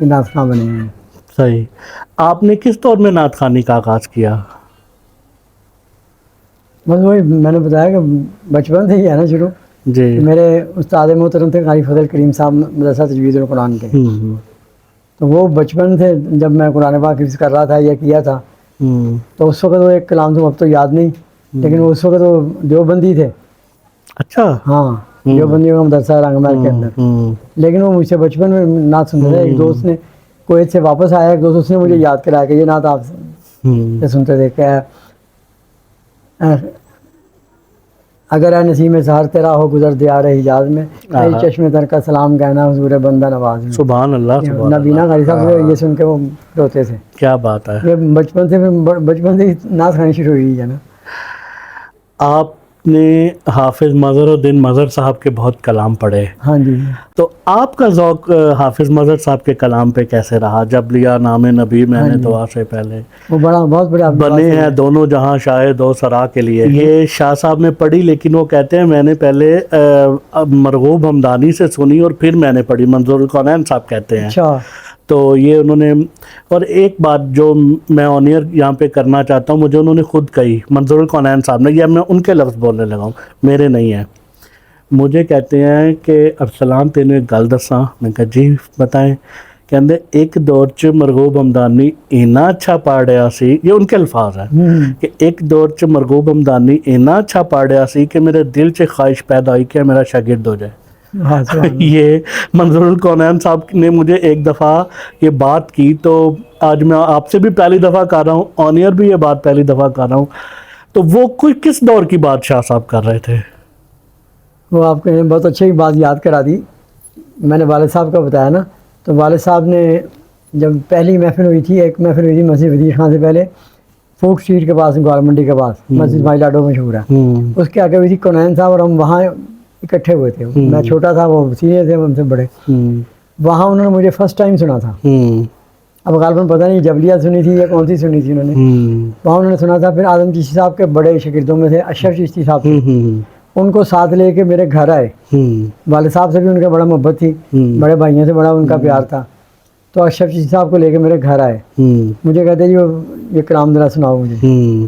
یہ نعت خواں بنے ہیں. صحیح. آپ نے کس دور میں نعت خوانی کا آغاز کیا؟ بس وہی میں نے بتایا کہ بچپن سے ہی ہے نا شروع. جی. میرے استاد محترم تھے قاری فضل کریم صاحب مدرسہ تجوید القرآن کے. تو وہ بچپن سے جب میں قرآن پاک حفظ کر رہا تھا یا کیا تھا تو اس وقت وہ ایک کلام تو اب تو یاد نہیں، لیکن اس وقت وہ دیوبندی تھے. اچھا. ہاں دیوبندیوں کا مدرسہ رنگ محل کے اندر. لیکن وہ مجھ سے بچپن میں نعت سنتے تھے. ایک دوست نے کویت سے واپس آیا، ایک دوست اس نے مجھے یاد کرایا کہ یہ نعت آپ سے سنتے تھے کہ اگر اے نسیم سحر تیرا ہو گزر دیار حجاز میں، اے چشم تر کا سلام کہنا حضور بندہ نواز میں. سبحان اللہ. سبحان نبینا قاری صاحب سے یہ سن کے وہ روتے تھے. کیا بات ہے. یہ بچپن سے نعت خوانی شروع ہوئی ہے نا. آپ نے حافظ مظہر الدین مظہر صاحب کے بہت کلام پڑھے. ہاں جی. تو آپ کا ذوق حافظ مظہر صاحب کے کلام پہ کیسے رہا؟ جب لیا نام نبی میں نے دعا سے پہلے، وہ بہت بڑا بنے ہیں دونوں جہاں شاہ دو سرا کے لیے. یہ شاہ صاحب نے پڑھی، لیکن وہ کہتے ہیں میں نے پہلے مرغوب حمدانی سے سنی اور پھر میں نے پڑھی. منظور القونین صاحب کہتے ہیں. اچھا. تو یہ انہوں نے، اور ایک بات جو میں آنیئر یہاں پہ کرنا چاہتا ہوں، مجھے انہوں نے خود کہی، منظور القونین صاحب نے، یہ میں ان کے لفظ بولنے لگا ہوں، میرے نہیں ہیں. مجھے کہتے ہیں کہ ارسلان تینوں ایک گل دساں. میں کہا جی بتائیں. کہندے ایک دور چ مرغوب حمدانی اینا اچھا پڑھ رہا سی، یہ ان کے الفاظ ہیں کہ ایک دور چ مرغوب حمدانی اینا اچھا پڑھ رہا سی کہ میرے دل چ خواہش پیدا ہوئی کہ میرا شاگرد ہو جائے. یہ منظور القونین صاحب نے مجھے ایک دفعہ یہ بات کی، تو آج میں آپ سے بھی پہلی دفعہ کر رہا ہوں، آنیئر بھی یہ بات پہلی دفعہ کر رہا ہوں. تو وہ کوئی کس دور کی بات شاہ صاحب کر رہے تھے؟ وہ آپ نے بہت اچھی بات یاد کرا دی. میں نے والد صاحب کا بتایا نا، تو والد صاحب نے جب پہلی محفل ہوئی تھی، ایک محفل ہوئی تھی مسجد وزیر خان سے پہلے، فوک اسٹریٹ کے پاس، گوال منڈی کے پاس، مسجد مائی لاڈو مشہور ہے. اس کے آگے ہوئی تھی کونین صاحب، اور ہم وہاں اکٹھے ہوئے تھے. میں چھوٹا تھا، وہ سینئر تھے ہم سے بڑے. وہاں انہوں نے مجھے فرسٹ ٹائم سنا تھا. اب غالباً پتہ نہیں جبلیہ سنی تھی یا کون سی سنی تھی انہوں نے. وہاں انہوں نے سنا تھا. پھر اعظم چشتی صاحب کے بڑے شاگردوں میں سے اشرف چشتی صاحب تھے، ان کو ساتھ لے کے میرے گھر آئے. والد صاحب سے بھی ان کا بڑا محبت تھی، بڑے بھائیوں سے بڑا ان کا پیار تھا. تو اشرف چشتی صاحب کو لے کے میرے گھر آئے. مجھے کہتے جی یہ کلام ذرا سناؤ مجھے.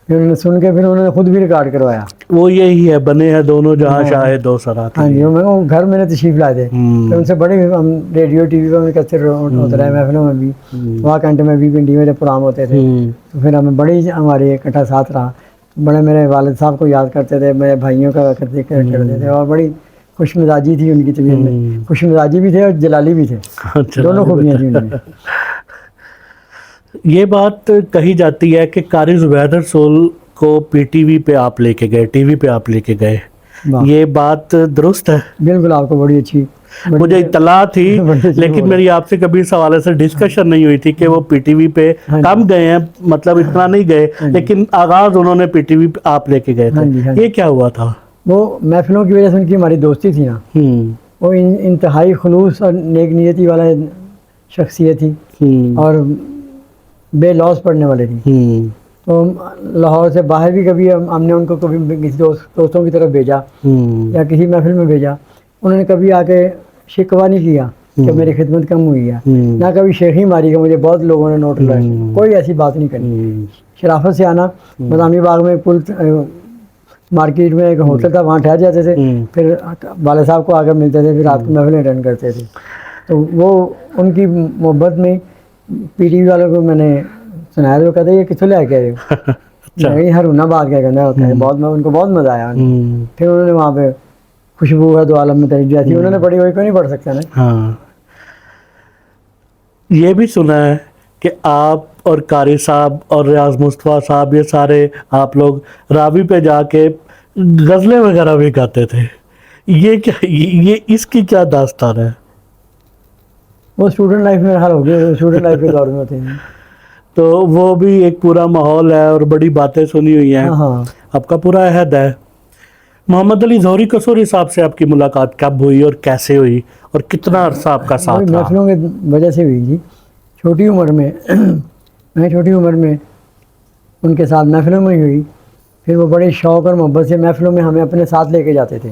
پھر انہوں نے سن کے پھر انہوں نے خود بھی ریکارڈ کروایا. وہ یہی ہے، بنے ہیں دونوں جہاں شاہ دو سرا. ہاں جی. وہ گھر میں نے تشریف لائے تھے. پھر ان سے بڑے ہم ریڈیو ٹی وی پہ کثر ہوتے رہے، محفلوں میں بھی، وہاں کنٹے میں بھی، پنڈی میں پروگرام ہوتے تھے. تو پھر ہمیں بڑی ہماری اکٹھا ساتھ رہا. بڑے میرے والد صاحب کو یاد کرتے تھے، میرے بھائیوں کا کرتے تھے، اور بڑی خوش مزاجی تھی ان کی طبیعت میں. خوش مزاجی بھی تھے اور جلالی بھی تھے، دونوں خوبیاں تھیں ان میں. یہ بات کہی جاتی ہے کہ قاری زبید رسول کو پی ٹی وی پہ آپ لے کے گئے، ٹی وی پہ آپ لے کے گئے، یہ بات درست ہے؟ بالکل. آپ کو بڑی اچھی مجھے اطلاع تھی، لیکن میری آپ سے کبھی اس حوالے سے ڈسکشن نہیں ہوئی تھی کہ وہ پی ٹی وی پہ کم گئے ہیں، مطلب اتنا نہیں گئے، لیکن آغاز انہوں نے پی ٹی وی پہ آپ لے کے گئے تھے. یہ کیا ہوا تھا؟ وہ محفلوں کی وجہ سے ان کی ہماری دوستی تھی نا. وہ انتہائی خلوص اور نیک نیتی والا شخصیت تھی، اور بے لوث پڑھنے والے تھی. تو لاہور سے باہر بھی کبھی ہم نے ان کو کبھی کسی دوستوں کی طرف بھیجا یا کسی محفل میں بھیجا، انہوں نے کبھی آ کے شکوہ نہیں کیا کہ میری خدمت کم ہوئی ہے، نہ کبھی شیخی ماری کہ مجھے بہت لوگوں نے نوٹ لگائے. کوئی ایسی بات نہیں کرنی. شرافت سے آنا. مدامی باغ میں پل مارکیٹ میں ایک ہوٹل تھا، وہاں ٹھہر جاتے تھے، پھر والد صاحب کو آ کر ملتے تھے، پھر رات کو محفلیں اٹینڈ کرتے تھے. تو وہ ان کی محبت میں پی ٹی وی والوں کو میں نے سنایا. تو کہتے یہ کتوں لے کے آئے ہو؟ ہرونہ باد کیا کرنا ہوتا ہے. بہت ان کو بہت مزہ آیا. پھر انہوں نے وہاں پہ خوشبو ہے دو عالم میں تیری جیسی انہوں نے پڑھی ہوئی، کوئی نہیں پڑھ سکتا نا. ہاں. یہ بھی سنا ہے کہ آپ اور قاری صاحب اور ریاض مصطفیٰ صاحب یہ سارے آپ لوگ راوی پہ جا کے غزلیں وغیرہ بھی گاتے تھے. یہ کیا، یہ اس کی کیا داستان ہے؟ وہ اسٹوڈنٹ لائف میں حل ہو گیا، اسٹوڈنٹ لائف کے دور میں ہوتے ہیں. تو وہ بھی ایک پورا ماحول ہے اور بڑی باتیں سنی ہوئی ہیں. آپ کا پورا عہد ہے. محمد علی ظہری قصوری صاحب سے آپ کی ملاقات کب ہوئی اور کیسے ہوئی اور کتنا عرصہ آپ کا ساتھ رہا؟ محفلوں کی وجہ سے ہوئی جی. چھوٹی عمر میں میں چھوٹی عمر میں ان کے ساتھ محفلوں میں ہوئی. پھر وہ بڑے شوق اور محبت سے محفلوں میں ہمیں اپنے ساتھ لے کے جاتے تھے.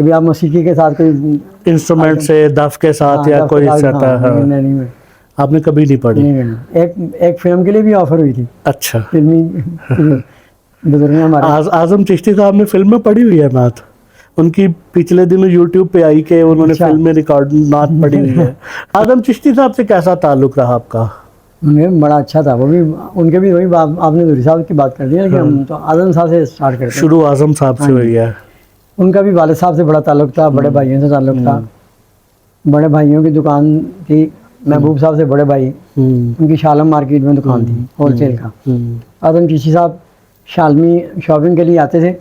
کہ بھی آپ موسیقی کے ساتھ کوئی انسٹرومنٹ سے دف کے ساتھ یا کوئی نہیں آپ نے کبھی نہیں پڑھی؟ ایک فلم کے لیے بھی آفر ہوئی تھی. اچھا. فلمی بزرگ ہمارے اعظم چشتی صاحب نے فلم میں پڑھی ہوئی ہے نعت؟ ان کی پچھلے دنوں یوٹیوب پہ آئی کہ انہوں نے فلم میں ریکارڈ نعت پڑھی ہوئی ہے. اعظم چشتی صاحب سے کیسا تعلق رہا آپ کا؟ بڑا اچھا تھا. وہ بھی ان کے بھی وہی آپ نے دوری صاحب کی بات کر دی ہے کہ ہم تو اعظم صاحب سے اسٹارٹ کرتے ہیں. شروع اعظم صاحب سے ہوئی ہے. ان کا بھی والد صاحب سے بڑا تعلق تھا, بڑے بھائیوں سے تعلق تھا. بڑے بھائیوں کی دکان تھی, محبوب صاحب سے بڑے بھائی, ان کی شالم مارکیٹ میں دکان تھی ہول سیل کا. اعظم چشتی صاحب شالمی شاپنگ کے لیے آتے تھے.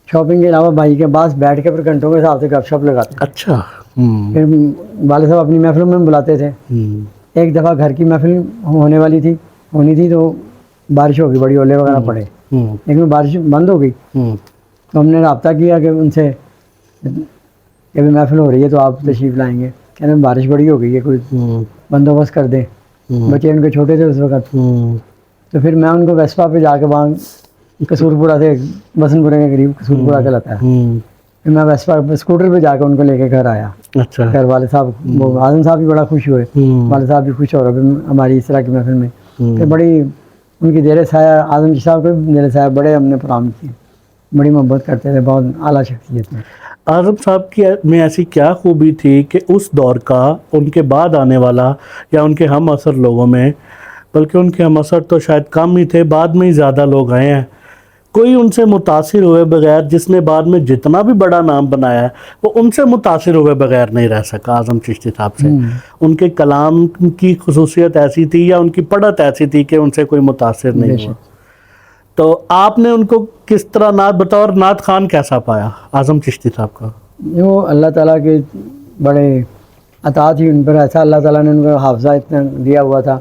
شاپنگ کے علاوہ بھائی کے پاس بیٹھ کے پھر گھنٹوں کے حساب سے گپ شپ لگاتے. اچھا. پھر والد صاحب اپنی محفلوں میں بلاتے تھے. ایک دفعہ گھر کی محفل ہونی تھی تو بارش ہو گئی, بڑی اولے وغیرہ پڑے, لیکن بارش بند ہو گئی. تو ہم نے رابطہ کیا کہ ان سے کہ محفل ہو رہی ہے تو آپ تشریف لائیں گے. کہنے بارش بڑی ہو گئی ہے, کوئی بندوبست کر دیں. بچے ان کے چھوٹے تھے اس وقت. تو پھر میں ان کو ویسپا پہ جا کے وہاں قصور پورہ سے بسن پورے کے قریب قصور پورہ کے لاتا ہے. پھر میں ویسپا اسکوٹر پہ جا کے ان کو لے کے گھر آیا. گھر والد صاحب وہ اعظم صاحب بھی بڑا خوش ہوئے, والد صاحب بھی خوش ہو رہے ہماری اس طرح کی محفل میں. پھر بڑی ان کی زیر سایہ, اعظم جی صاحب کو بھی زیر سایہ بڑے ہم نے پروگرام کیے, بڑی محبت کرتے تھے, بہت اعلیٰ شخصیت میں. اعظم صاحب کی میں ایسی کیا خوبی تھی کہ اس دور کا ان کے بعد آنے والا یا ان کے ہم عصر لوگوں میں, بلکہ ان کے ہم عصر تو شاید کم ہی تھے, بعد میں ہی زیادہ لوگ آئے ہیں, کوئی ان سے متاثر ہوئے بغیر, جس نے بعد میں جتنا بھی بڑا نام بنایا ہے وہ ان سے متاثر ہوئے بغیر نہیں رہ سکا اعظم چشتی صاحب سے. ان کے کلام کی خصوصیت ایسی تھی یا ان کی پڑھت ایسی تھی کہ ان سے کوئی متاثر نہیں ہوا. تو آپ نے ان کو کس طرح نعت بطور نعت خان کیسا پایا اعظم چشتی صاحب کا؟ وہ اللہ تعالیٰ کے بڑے عطا تھی ان پر. ایسا اللہ تعالیٰ نے ان کو حافظہ اتنا دیا ہوا تھا,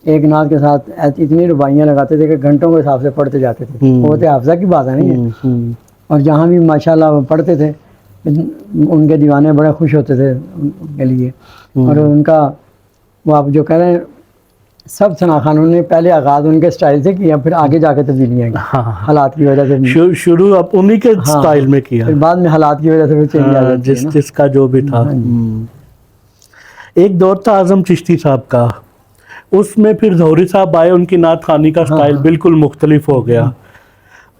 ایک نعت کے ساتھ اتنی رباعیاں لگاتے تھے کہ گھنٹوں کے حساب سے پڑھتے جاتے تھے. وہ تو حافظہ کی بات ہے نہیں. اور جہاں بھی ماشاءاللہ وہ پڑھتے تھے ان کے دیوانے بڑے خوش ہوتے تھے ان کے لیے. اور ان کا وہ آپ جو کہہ رہے ہیں سب ثنا خانوں نے پہلے آغاز ان کے سٹائل سے کیا, پھر آگے جا کے تبدیلیاں کی حالات کی وجہ سے. شروع اب انہی کے سٹائل میں کیا, پھر بعد میں حالات کی وجہ سے چینج آ جاتی ہے, جس کا جو بھی تھا. ایک دور تھا اعظم چشتی صاحب کا, اس میں پھر ظہوری صاحب آئے, ان کی نعت خوانی کا سٹائل بالکل مختلف ہو گیا.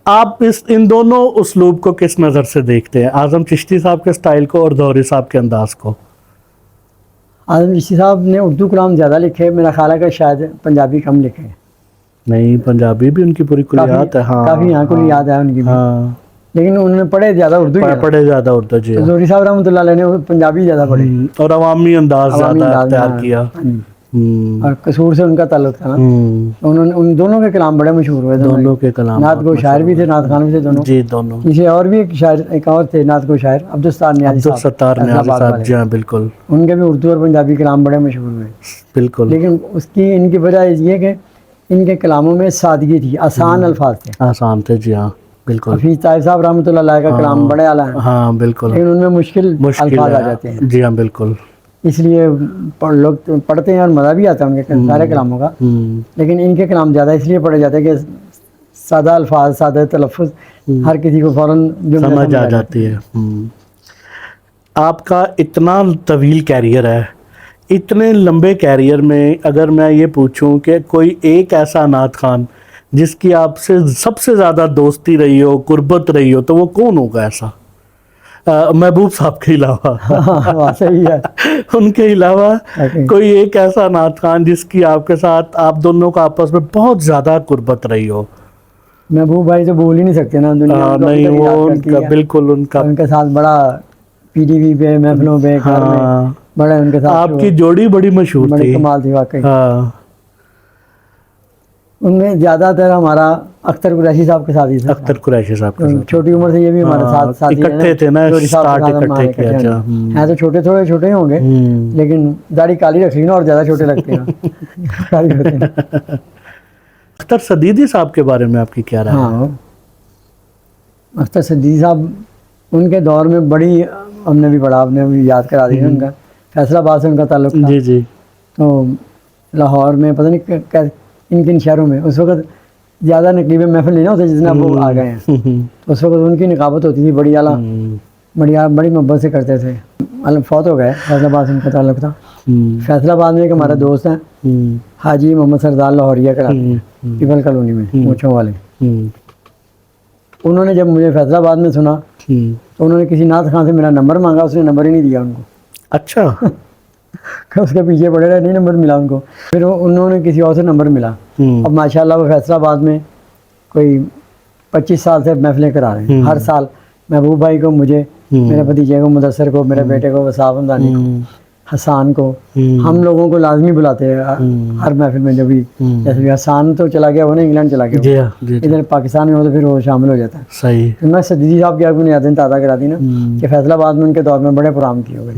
آپ ان دونوں اسلوب کو کس نظر سے دیکھتے ہیں, اعظم چشتی صاحب کے سٹائل کو اور ظہوری صاحب کے انداز کو؟ اعظم چشتی صاحب نے اردو کلام زیادہ لکھے, میرا خیال ہے کہ شاید پنجابی کم لکھے. نہیں, پنجابی بھی ان کی پوری کلیات ہے. کافی کلیات ہے ان کی بھی, لیکن انہوں نے پڑھے زیادہ اردو. جی, ظہوری صاحب رحمۃ اللہ علیہ نے پنجابی زیادہ پڑھے اور عوامی انداز زیادہ اختیار کیا. اور قصور سے ان کا تعلق تھا نا. انہوں نے ان دونوں کے کلام بڑے مشہور ہوئے. دونوں کے کلام نعت گو شاعر بھی تھے, نعت خان بھی تھے دونوں. جی دونوں. کسی اور بھی ایک شاعر, ایک اور تھے نعت گو شاعر, عبدالستار نیازی صاحب. جی ہاں بالکل, ان کے بھی اردو اور پنجابی کلام بڑے مشہور ہوئے. بالکل. لیکن اس کی ان کی وجہ یہ کہ ان کے کلاموں میں سادگی تھی, آسان الفاظ تھے. آسان تھے, جی ہاں بالکل. حفیظ طاہر صاحب رحمۃ اللہ علیہ کا کلام بڑے اعلیٰ ہیں. ہاں بالکل, لیکن ان میں مشکل الفاظ آ جاتے ہیں. جی ہاں بالکل. اس لیے لوگ پڑھتے ہیں اور مزہ بھی آتا ہے ان کے سارے کلاموں کا, لیکن ان کے کلام زیادہ اس لیے پڑھے جاتے ہیں کہ سادہ الفاظ, سادہ تلفظ ہر کسی کو فوراً سمجھ آ جاتی ہے. آپ کا اتنا طویل کیریئر ہے, اتنے لمبے کیریئر میں اگر میں یہ پوچھوں کہ کوئی ایک ایسا نعت خان جس کی آپ سے سب سے زیادہ دوستی رہی ہو, قربت رہی ہو, تو وہ کون ہوگا ایسا؟ محبوب صاحب کے علاوہ. صحیح ہے. ان کے علاوہ کوئی ایک ایسا نعت خان جس کی آپ کے ساتھ آپ دونوں کا آپس میں بہت زیادہ قربت رہی ہو؟ محبوب بھائی تو بول ہی نہیں سکتے نا دنیا. نہیں, وہ ان کا بالکل, ان کے ساتھ بڑا پی ٹی وی پہ محفلوں پہ بڑے ان کے ساتھ آپ کی جوڑی بڑی مشہور تھی, بڑی کمال تھی واقعی. ان میں زیادہ تر ہمارا اختر قریشی صاحب کے ساتھ ہی تھا. اختر قریشی صاحب کے ساتھ چھوٹی عمر سے یہ بھی ہمارے ساتھ ساتھی اکٹھے تھے نا, سٹارٹ اکٹھے کیا. ہیں تو چھوٹے, تھوڑے چھوٹے ہی ہوں گے, لیکن داڑھی کالی رکھ لی نا اور زیادہ چھوٹے لگتے ہیں. اختر صدیقی صاحب کے بارے میں آپ کی کیا رائے ہے؟ ہاں, اختر صدیقی صاحب ان کے دور میں بڑی, ہم نے بھی پڑھا, آپ نے بھی یاد کرا دیا ان کا, فیصل آباد سے ان کا تعلق تھا. جی جی. تو لاہور میں پتہ نہیں ان کن شہروں میں اس وقت زیادہ نقیب محفل نہیں نا ہوتے جتنا وہ آ گئے ہیں. تو اس وقت ان کی نقابت ہوتی تھی بڑی اعلیٰ, بڑی محبت سے کرتے تھے. فوت ہو گئے. فیصل آباد سے ان کا تعلق تھا. فیصل آباد میں ایک ہمارا دوست ہیں حاجی محمد سردار لاہوریہ کراتے ہیں پیپل کالونی میں مونچھوں والے. انہوں نے جب مجھے فیصل آباد میں سنا تو انہوں نے کسی نعت خان سے میرا نمبر مانگا. اس نے نمبر ہی نہیں دیا ان کو. اچھا. اس کے پیچھے پڑے رہے, نہیں نمبر ملا ان کو. پھر انہوں نے کسی اور سے نمبر ملا. اب ماشاء اللہ وہ فیصل آباد میں کوئی 25 سال سے محفلیں کرا رہے ہیں. ہر سال محبوب بھائی کو, مجھے, میرے بھتیجے کو مدثر کو, میرے بیٹے کو وصاف حمدانی کو, حسان کو, ہم لوگوں کو لازمی بلاتے ہیں ہر محفل میں. جب بھی جیسے حسان تو چلا گیا, وہ نا انگلینڈ چلا گیا, ادھر پاکستان میں ہو تو پھر وہ شامل ہو جاتا ہے. صحیح. میں صدیقی صاحب کی آپ کو یادیں تازہ کرا دی نا کہ فیصل آباد میں ان کے دور میں بڑے پروگرام کیے ہوئے.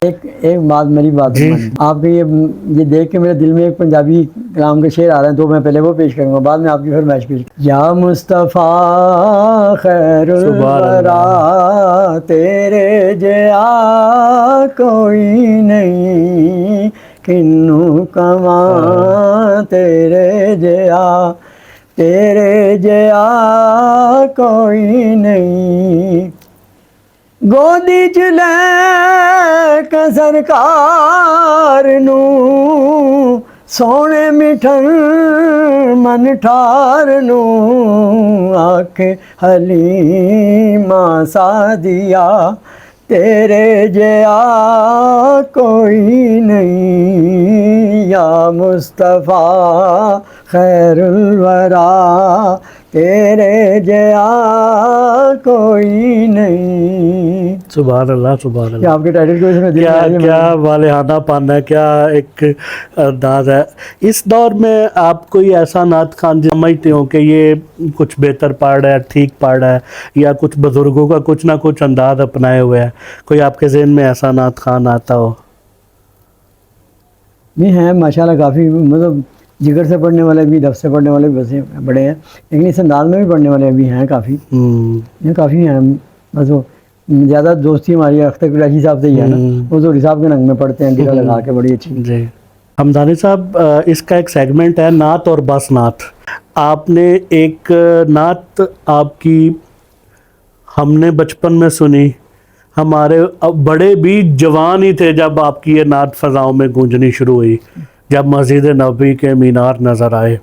ایک بات, میری بات آپ کے یہ دیکھ کے میرے دل میں ایک پنجابی کلام کے شعر آ رہے ہیں, تو میں پہلے وہ پیش کروں گا, بعد میں آپ کی فرمائش پیش. یا مصطفیٰ خیر الورا تیرے جیا کوئی نہیں, کنوں کماں تیرے جیا کوئی نہیں. گودی چ لے کے سرکار نو سونے مٹھن من ٹھار نو آکھ حلیمہ سعدیہ تیرے جیا کوئی نہیں. یا مصطفیٰ خیر الورا تیرے جیا کوئی نہیں. سبحان اللہ, سبحان اللہ. آپ کے ٹائٹل کو اس میں کیا والہانہ پن ہے, کیا ایک انداز ہے. اس دور میں آپ کوئی ایسا نعت خان سمجھتے ہو کہ یہ کچھ بہتر پڑھ رہا ہے, ٹھیک پڑھ رہا ہے, یا کچھ بزرگوں کا کچھ نہ کچھ انداز اپنائے ہوئے ہے, کوئی آپ کے ذہن میں ایسا نعت خان آتا ہو؟ نہیں ہے ماشاءاللہ کافی, مطلب جگر سے پڑھنے والے بھی, دف سے پڑھنے والے بھی بس بڑے ہیں, لیکن اس انداز میں بھی پڑھنے والے بھی ہیں کافی. کافی ہیں. بس وہ زیادہ دوستی ہماری اختر قریشی صاحب سے ہی ہے نا, وہ زہری صاحب کے ننگ میں پڑھتے ہیں گرہ لگا کے, بڑی اچھی. جی حمدانی صاحب, اس کا ایک سیگمنٹ ہے نعت اور بس نعت. آپ نے ایک نعت آپ کی ہم نے بچپن میں سنی, ہمارے بڑے بھی جوان ہی تھے جب آپ کی یہ نعت فضاؤں میں گونجنی شروع ہوئی, جب مسجد نبوی کے مینار نظر آئے.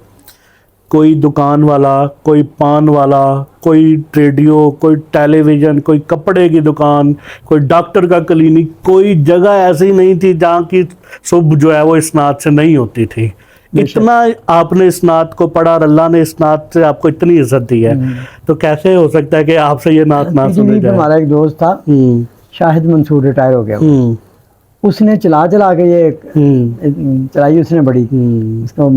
کوئی دکان والا, کوئی پان والا, کوئی ریڈیو, کوئی ٹیلی ویژن, کوئی کپڑے کی دکان, کوئی ڈاکٹر کا کلینک, کوئی جگہ ایسی نہیں تھی جہاں کی صبح جو ہے وہ اس نعت سے نہیں ہوتی تھی. اتنا آپ نے اس نعت کو پڑھا اور اللہ نے اس نعت سے آپ کو اتنی عزت دی ہے, تو کیسے ہو سکتا ہے کہ آپ سے یہ نعت نہ سنے جائے؟ ہمارا ایک دوست تھا شاہد منصور, ریٹائر ہو گیا, اس نے چلا کے یہ چلائی اس نے بڑی, اس کو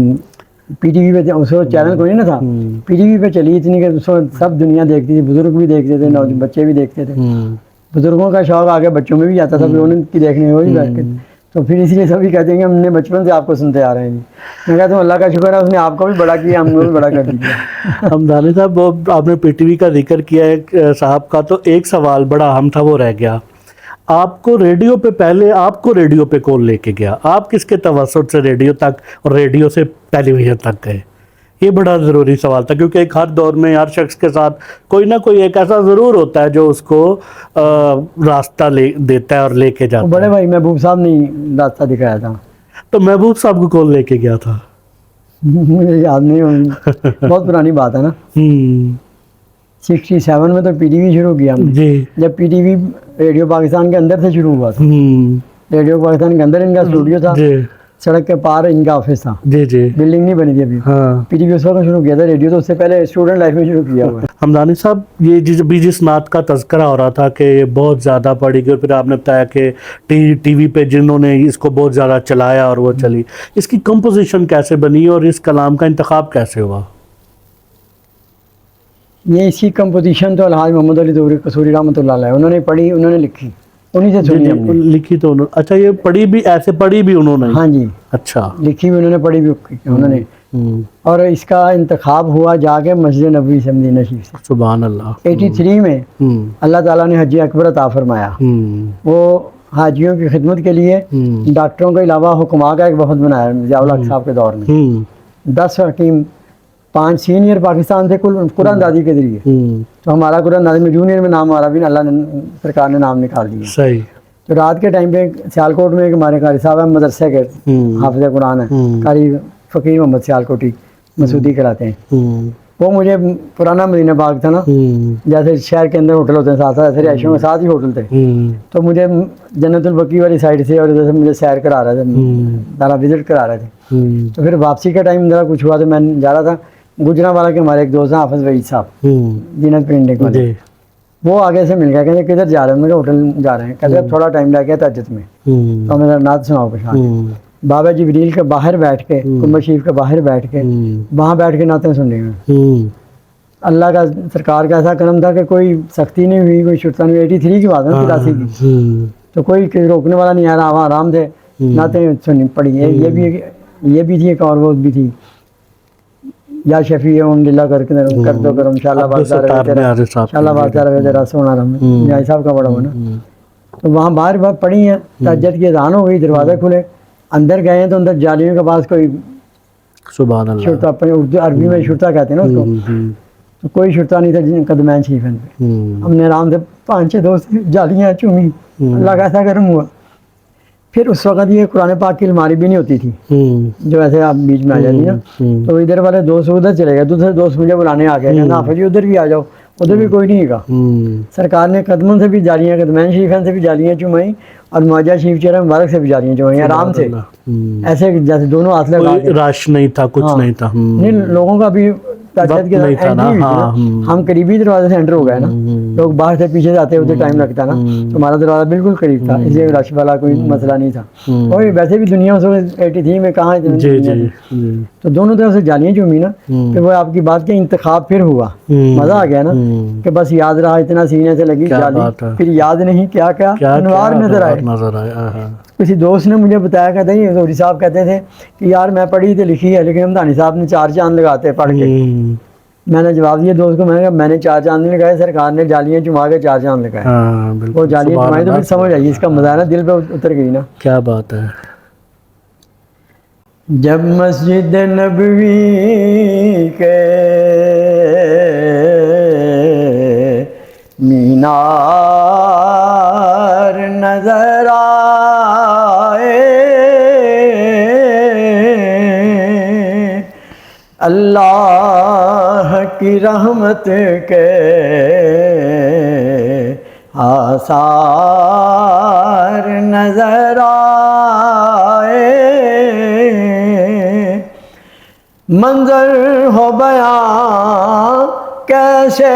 پی ٹی وی پہ, اس کو چینل کوئی نہیں نا تھا, پی ٹی وی پہ چلی اتنی کہ اس کو سب دنیا دیکھتی تھی, بزرگ بھی دیکھتے تھے, بچے بھی دیکھتے تھے. بزرگوں کا شوق آگے بچوں میں بھی آتا تھا, پھر انہیں کی دیکھنے وہی بیٹھ کے, تو پھر اس لیے سبھی کہتے ہیں کہ ہم نے بچپن سے آپ کو سنتے آ رہے ہیں. میں کہتا ہوں اللہ کا شکر ہے, اس نے آپ کو بھی بڑا کیا, ہم کو بھی بڑا کر دیا. حمدانی صاحب, آپ نے پی ٹی وی کا ذکر کیا ہے صاحب کا, تو ایک سوال بڑا اہم تھا, وہ رہ گیا. آپ کو ریڈیو پہ پہلے, آپ کو ریڈیو پہ کون لے کے گیا؟ آپ کس کے توسط سے ریڈیو تک اور ریڈیو سے ٹیلی ویژن تک گئے؟ یہ بڑا ضروری سوال تھا, کیونکہ ایک ہر دور میں ہر شخص کے ساتھ کوئی نہ کوئی ایک ایسا ضرور ہوتا ہے جو اس کو راستہ دیتا ہے اور لے کے جاتا ہے. بڑے بھائی محبوب صاحب نے راستہ دکھایا تھا. تو محبوب صاحب کو کون لے کے گیا تھا؟ مجھے یاد نہیں, بہت پرانی بات ہے نا. 67 میں تو پی ٹی وی شروع کیا ہم نے, جب P T V radio Pakistan کے اندر سے شروع ہوا تھا. ریڈیو پاکستان کے اندر ان کا اسٹوڈیو تھا, سڑک کے پار ان کا آفس تھا. بلڈنگ نہیں بنی تھی ابھی. پی ٹی وی اس وقت شروع کیا تھا, ریڈیو تو اس سے پہلے اسٹوڈنٹ لائف میں شروع کیا ہوا ہے. حمدانی صاحب, یہ جس نعت کا تذکرہ ہو رہا تھا کہ یہ بہت زیادہ پڑھی گئی, پھر آپ نے بتایا کہ ٹی وی پہ جنہوں نے اس کو بہت زیادہ چلایا اور وہ چلی, اس کی کمپوزیشن کیسے بنی اور اس کلام کا انتخاب کیسے ہوا؟ یہ اس کی کمپوزیشن تو الحاج محمد علی دوری قصوری رحمۃ اللہ علیہ, انہوں نے پڑھی, انہوں نے لکھی, انہی سے سنی ہم نے. لکھی تو انہوں, اچھا یہ پڑھی بھی, ایسے پڑھی بھی انہوں نے؟ ہاں جی, اچھا, لکھی بھی انہوں نے, پڑھی بھی انہوں نے. اور اس کا انتخاب ہوا جا کے مسجد نبوی سے مدینہ شریف سے. سبحان اللہ. 83 میں اللہ تعالیٰ نے حج اکبر عطا فرمایا. وہ حاجیوں کی خدمت کے لیے ڈاکٹروں کے علاوہ حکماء کا ایک وفد بنایا ضیاء الحق صاحب کے دور میں. 10 حکیم 5 سینئر پاکستان تھے قرآن دادی کے ذریعے، تو ہمارا قرآن دادی میں جونیئر میں نام آ رہا بھی اللہ نے سرکار نے نام نکال دیا. صحیح. تو رات کے ٹائم پہ سیالکوٹ میں ایک ہمارے قاری صاحب ہیں مدرسے کے حافظ قرآن ہیں، قاری فقیر محمد سیالکوٹی مسعودی کراتے ہیں. وہ مجھے پرانا مدینہ باغ تھا نا، جیسے شہر کے اندر ہوٹل ہوتے ہیں ساتھ ساتھ، ایسے رہائشوں کے ساتھ ہی ہوٹل تھے. تو مجھے جنت البقیع والی سائڈ سے اور ادھر سے مجھے سیر کرا رہے تھے، ذرا وزٹ کرا رہے تھے. تو پھر واپسی کا ٹائم ذرا کچھ ہوا تو میں جا رہا تھا، گجرانوالہ کے ہمارے ایک دوست ہیں حافظ وحید صاحب جینت پرنٹنگ والے، وہ آگے سے مل گیا، کہتے کدھر جا رہے ہیں؟ میں کہا ہوٹل جا رہے ہیں. کہتے اب تھوڑا ٹائم لگ گیا تہجد میں، تو میں نعت سناؤ پچھان. بابا جبریل کے باہر بیٹھ کے، کنبہ شریف کے باہر بیٹھ کے وہاں بیٹھ کے نعتیں سن رہی ہیں. اللہ کا سرکار کا ایسا کرم تھا کہ کوئی سختی نہیں ہوئی، کوئی شرطہ نہیں ہوئی. 83 کی بات ہے نا، 83 کی، تو کوئی روکنے والا نہیں آ رہا، وہاں آرام سے نعتیں سنی پڑی. یہ بھی تھی ایک اور وہ بھی تھی، یا شفیع الحمدللہ کر دو کرم انشاءاللہ بازدار ہے تیرا سونا رم جائی صاحب کا بڑا ہونا. تو وہاں باہر پڑھی ہیں، تہجد کی اذان ہو گئی، دروازے کھلے، اندر گئے ہیں تو اندر جالیوں کے پاس کوئی سبحان اللہ شرطہ، اپنے اردو عربی میں شرطہ کہتے ہیں نا اس کو، تو کوئی شرطہ نہیں تھا جن قدمین شریف پہ. ہم نے آرام سے 5-6 دوست جالیاں چومی، اللہ کا ایسا کرم ہوا. پھر اس وقت یہ قرآن پاک کی الماری بھی نہیں ہوتی تھی جو ایسے آپ بیچ میں آ جاتی نا، تو ادھر والے دوست ادھر چلے گئے، دوسرے دوست مجھے بلانے آ گئے، کہنا حافظ جی ادھر بھی آ جاؤ، ادھر بھی کوئی نہیں گا. سرکار نے قدموں سے بھی جالیاں، قدمین شریفین سے بھی جالیاں چمائیں، اور معاہدہ شریف چہرہ مبارک سے بھی جالیاں چمائیں آرام سے، ایسے جیسے دونوں ہاتھ لگا کے. رش نہیں تھا، کچھ نہیں تھا، نہیں لوگوں کا بھی تہجد کے نہیں تھا نا. ہم قریبی دروازے سے انٹر ہو گئے نا، لوگ باہر سے پیچھے سے آتے ہوتے ٹائم لگتا نا، تو ہمارا دروازہ بالکل قریب تھا، اس لیے رش والا کوئی مسئلہ نہیں تھا. اور ویسے بھی دنیا اس وقت 83 میں کہاں اتنی دنیا تھی. تو دونوں طرف سے جالیاں چومی نا، کہ وہ آپ کی بات کا انتخاب پھر ہوا، مزہ آ گیا نا، کہ بس یاد رہا اتنا سینے سے لگی جالی، پھر یاد نہیں کیا کیا انوار نظر آئے. کسی دوست نے مجھے بتایا، کہتے ہیں زہری صاحب کہتے تھے کہ یار میں پڑھی تو لکھی ہے، لیکن ہمدانی صاحب نے 4 چاند لگاتے پڑھ کے. میں نے جواب دیا دوست کو، میں نے کہا میں نے 4 چاند نہیں لگائے، سرکار نے جالیاں چما کے 4 چاند لگائے. وہ جالیاں چمائی تو پھر سمجھ آئی، اس کا مزہ ہے نا، دل پہ اتر گئی نا. کیا بات ہے. جب مسجد نبوی کے مینار نظر آئے، اللہ کی رحمت کے آثار نظر آئے، منظر ہو بیان کیسے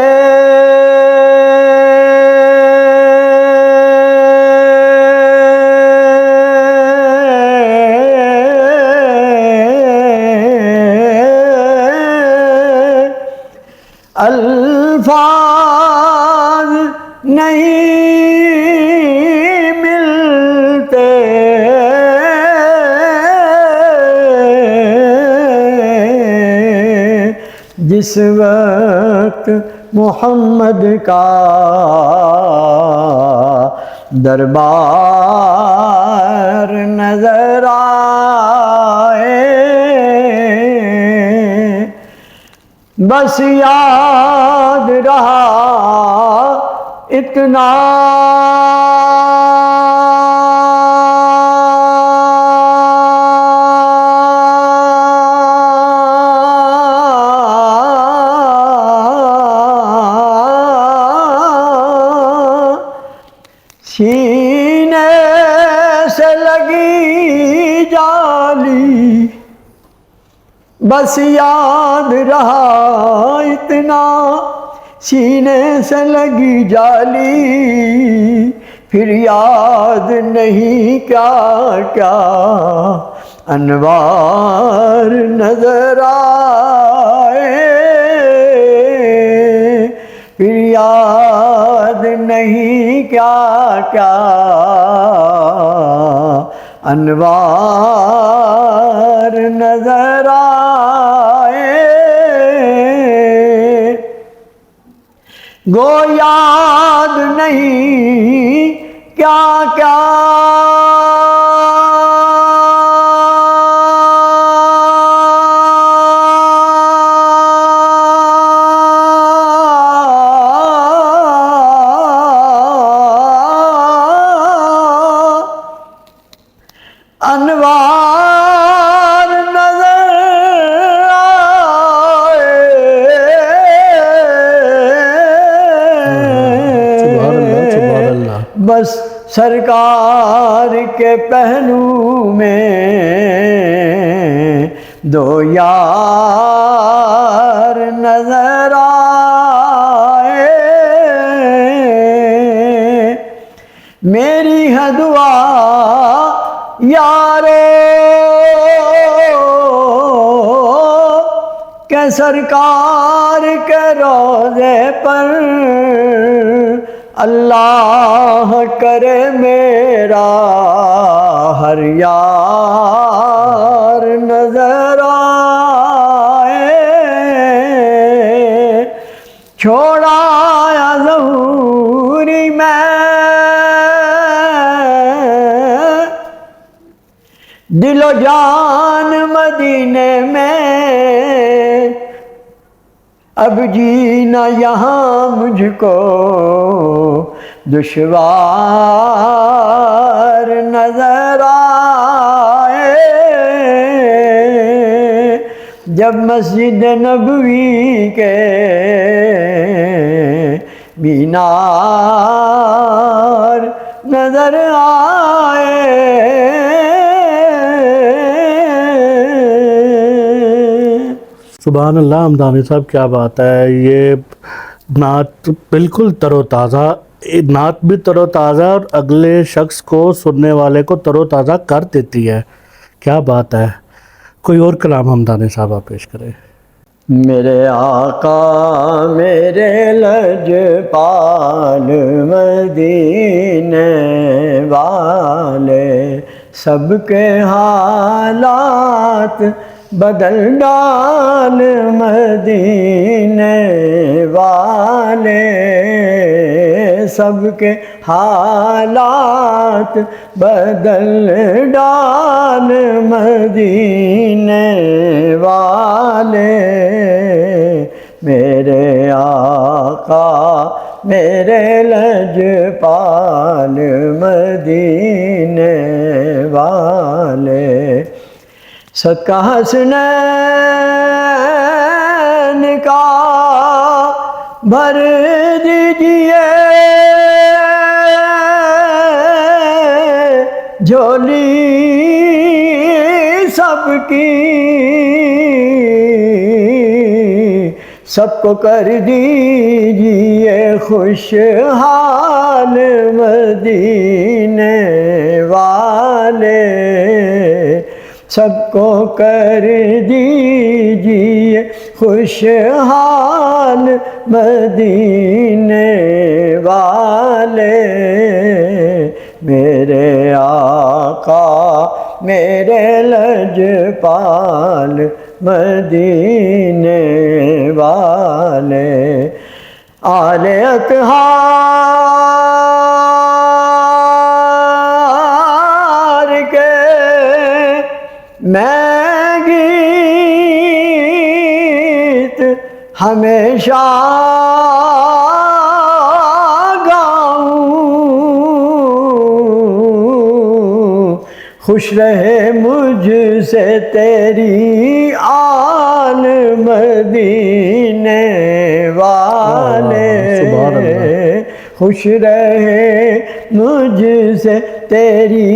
الفاظ نہیں ملتے، جس وقت محمد کا دربار نظر آئے، بس یاد رہا اتنا سینے سے لگی جالی، بس یاد رہا اتنا، سینے سے لگی جالی، پھر یاد نہیں کیا کیا انوار نظر آئے، پھر یاد نہیں کیا کیا انوار نظر آئے، گو یاد نہیں کیا کیا سرکار کے پہلو میں دو یار نظر آئے، میری ہے دعا یارو کہ سرکار کے روضے پر اللہ کرے میرا ہر یار نظر آئے، چھوڑایا ظہوری میں دل و جان مدینے میں، اب جینا یہاں مجھ کو دشوار نظر آئے، جب مسجد نبوی کے مینار نظر آئے۔ سبحان اللہ حمدانی صاحب، کیا بات ہے! یہ نعت بالکل تر و تازہ، نعت بھی تر و تازہ اور اگلے شخص کو، سننے والے کو تر و تازہ کر دیتی ہے۔ کیا بات ہے! کوئی اور کلام حمدانی صاحب آپ پیش کریں۔ میرے آقا میرے لجپال مدینے والے، سب کے حالات بدل ڈال مدینے والے، سب کے حالات بدل ڈال مدینے والے، میرے آقا میرے لجپال مدینے والے، صدقہ حسنین کا بھر دیجئے جھولی سب کی، سب کو کر دیجئے خوشحال مدینے والے، سب کو کر دیجئے خوشحال مدینے والے، میرے آقا میرے لجپال مدینے والے، آل اطہار کے میں گیت ہمیشہ گاؤں، خوش رہے مجھ سے تیری آل مدینے والے، خوش رہے مجھ سے تیری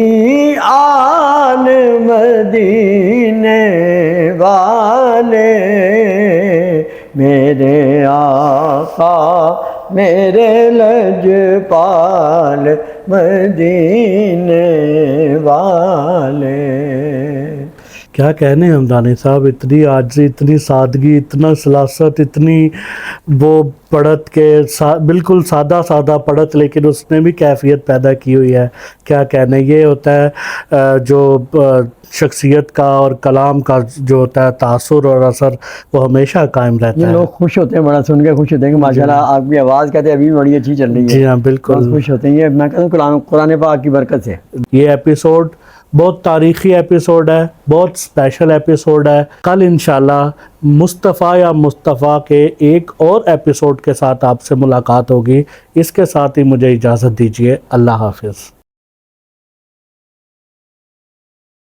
آل مدینے والے، میرے آقا میرے لجپال مدینے والے۔ کیا کہنے حمدانی صاحب، اتنی عاجزی، اتنی سادگی، اتنا سلاست، اتنی وہ پڑھت کے بالکل سادہ سادہ پڑھت، لیکن اس نے بھی کیفیت پیدا کی ہوئی ہے۔ کیا کہنے، یہ ہوتا ہے جو شخصیت کا اور کلام کا جو ہوتا ہے تاثر اور اثر، وہ ہمیشہ قائم رہتا ہے۔ یہ لوگ خوش ہوتے ہیں، بڑا سن کے خوش ہوتے ہیں کہ ماشاءاللہ آپ کی آواز کہتے ہیں ابھی بھی بڑی اچھی چل رہی ہے۔ جی ہاں بالکل، خوش ہوتے ہیں۔ یہ میں کہتا ہوں قرآن پاک کی برکت سے۔ یہ ایپیسوڈ بہت تاریخی ایپیسوڈ ہے، بہت اسپیشل ایپیسوڈ ہے۔ کل انشاءاللہ مصطفیٰ یا مصطفیٰ کے ایک اور ایپیسوڈ کے ساتھ آپ سے ملاقات ہوگی۔ اس کے ساتھ ہی مجھے اجازت دیجیے، اللہ حافظ۔